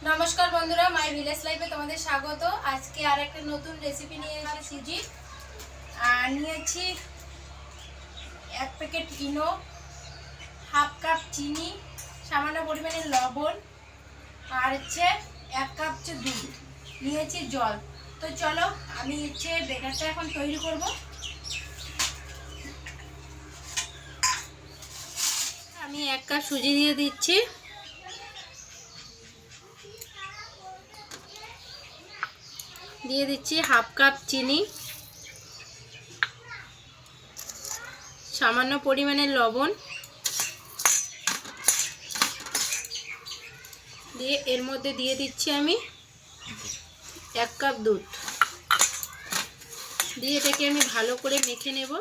নমস্কার বন্ধুরা, my village লাইফে তোমাদের স্বাগত। আজকে আর একটা নতুন রেসিপি নিয়ে এসেছি সুজি। আর নিয়েছি 1 প্যাকেট ইনো, হাফ কাপ চিনি, সামান্য পরিমাণে লবণ, আর হচ্ছে 1 কাপ দুধ, নিয়েছি জল। তো চলো আমি ব্যাটারটা এখন তৈরি করব। আমি 1 কাপ সুজি দিয়ে দিচ্ছি, দিয়ে দিচ্ছি হাফ কাপ চিনি, সামান্য পরিমাণে লবণ দিয়ে এর মধ্যে দিয়ে দিচ্ছি আমি 1 কাপ দুধ, দিয়ে এটাকে আমি ভালো করে মেখে নেব।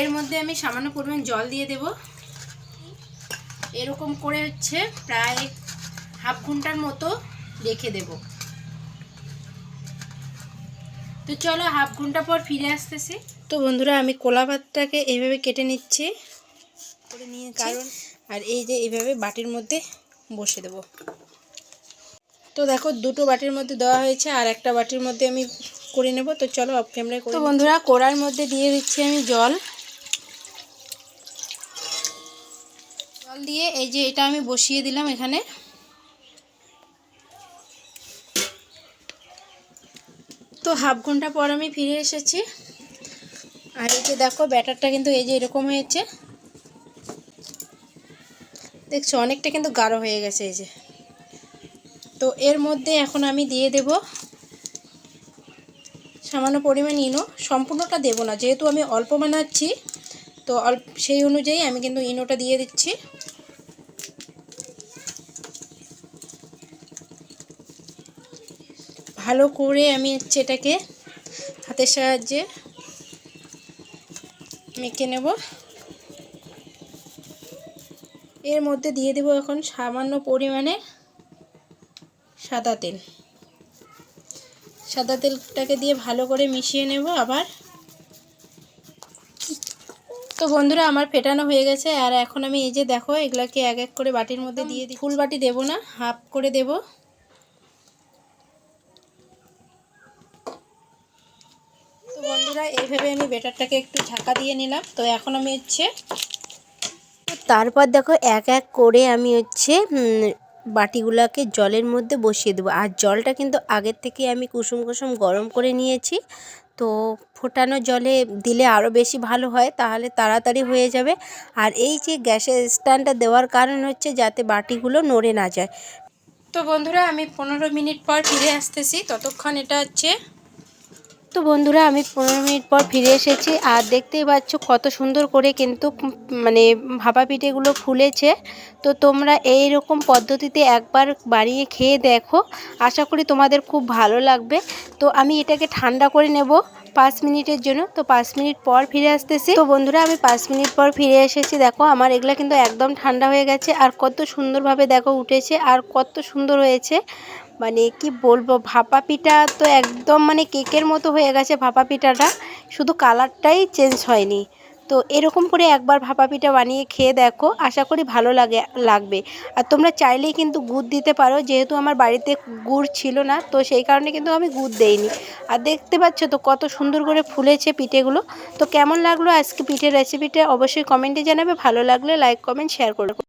এর মধ্যে আমি সামান্য পরিমাণ জল দিয়ে দেব। এরকম করে প্রায় হাফ ঘন্টার মতো রেখে দেব। তো চলো হাফ ঘন্টা পর ফিরে আসতেছি। তো বন্ধুরা, আমি কলা পাতাটাকে এইভাবে কেটে নিচ্ছি করে নিয়েছি, আর এই যে এইভাবে বাটির মধ্যে বসে দেব। তো দেখো, দুটো বাটির মধ্যে দেওয়া হয়েছে, আর একটা বাটির মধ্যে আমি করে নেব। তো চলো অফ ক্যামেরায় করে। তো বন্ধুরা, কড়ার মধ্যে দিয়ে দিচ্ছি আমি জল দিয়ে এই যে এটা আমি বসিয়ে দিলাম এখানে। তো হাফ ঘন্টা পর আমি ফিরে এসেছি, আর এই যে দেখো ব্যাটারটা কিন্তু এই যে এরকম হয়েছে, দেখছো অনেকটা কিন্তু গাঢ় হয়ে গেছে এই যে। তো এর মধ্যে এখন আমি দিয়ে দেব সামান্য পরিমাণ ইনো। সম্পূর্ণটা দেব না, যেহেতু আমি অল্প বানাচ্ছি, তো সেই অনুযায়ী আমি কিন্তু ইনোটা দিয়ে দিচ্ছি। ভালো করে আমি এটাকে হাতের সাহায্যে মেখে নেব। এর মধ্যে দিয়ে দেব এখন সামান্য পরিমাণে সাদা তেল। সাদা তেলটাকে দিয়ে ভালো করে মিশিয়ে নেব আবার। তো বন্ধুরা, আমার ফেটানো হয়ে গেছে, আর এখন আমি এই যে দেখো এগুলাকে এক এক করে বাটির মধ্যে দিয়ে দিই। ফুল বাটি দেব না, হাফ করে দেব। তো বন্ধুরা, এইভাবে আমি ব্যাটারটাকে একটু ঢাকা দিয়ে নিলাম। তো এখন আমি তারপর দেখো এক এক করে আমি বাটিগুলোকে জলের মধ্যে বসিয়ে দেবো। আর জলটা কিন্তু আগের থেকে আমি কুসুম কুসুম গরম করে নিয়েছি। তো ফোটানো জলে দিলে আরও বেশি ভালো হয়, তাহলে তাড়াতাড়ি হয়ে যাবে। আর এই যে গ্যাসের স্ট্যান্ডটা দেওয়ার কারণ হচ্ছে যাতে বাটিগুলো নড়ে না যায়। তো বন্ধুরা, আমি 15 মিনিট পর ফিরে আসতেছি। ততক্ষণ তো বন্ধুরা, আমি 15 মিনিট পর ফিরে এসেছি, আর দেখতেই পাচ্ছ কত সুন্দর করে কিন্তু ভাপা পিঠেগুলো ফুলেছে। তো তোমরা এই রকম পদ্ধতিতে একবার বানিয়ে খেয়ে দেখো, আশা করি তোমাদের খুব ভালো লাগবে। তো আমি এটাকে ঠান্ডা করে নেব 5 মিনিটের জন্য। তো 5 মিনিট পর ফিরে আসতেছি। তো বন্ধুরা, আমি 5 মিনিট পর ফিরে এসেছি। দেখো আমার এগুলা কিন্তু একদম ঠান্ডা হয়ে গেছে, আর কত সুন্দরভাবে দেখো উঠেছে, আর কত সুন্দর হয়েছে। মানে কি বলবো, ভাপা পিঠা তো একদম কেকের মতো হয়ে গেছে ভাপা পিঠাটা, শুধু কালারটাই চেঞ্জ হয়নি। তো এরকম করে একবার ভাপা পিঠা বানিয়ে খেয়ে দেখো, আশা করি ভালো লাগবে। আর তোমরা চাইলেই কিন্তু গুড় দিতে পারো, যেহেতু আমার বাড়িতে গুড় ছিল না, তো সেই কারণে কিন্তু আমি গুড় দেইনি। আর দেখতে পাচ্ছ তো কত সুন্দর করে ফুলেছে পিঠেগুলো। তো কেমন লাগলো আজকে পিঠের রেসিপিটা অবশ্যই কমেন্টে জানাবে। ভালো লাগলে লাইক কমেন্ট শেয়ার করো।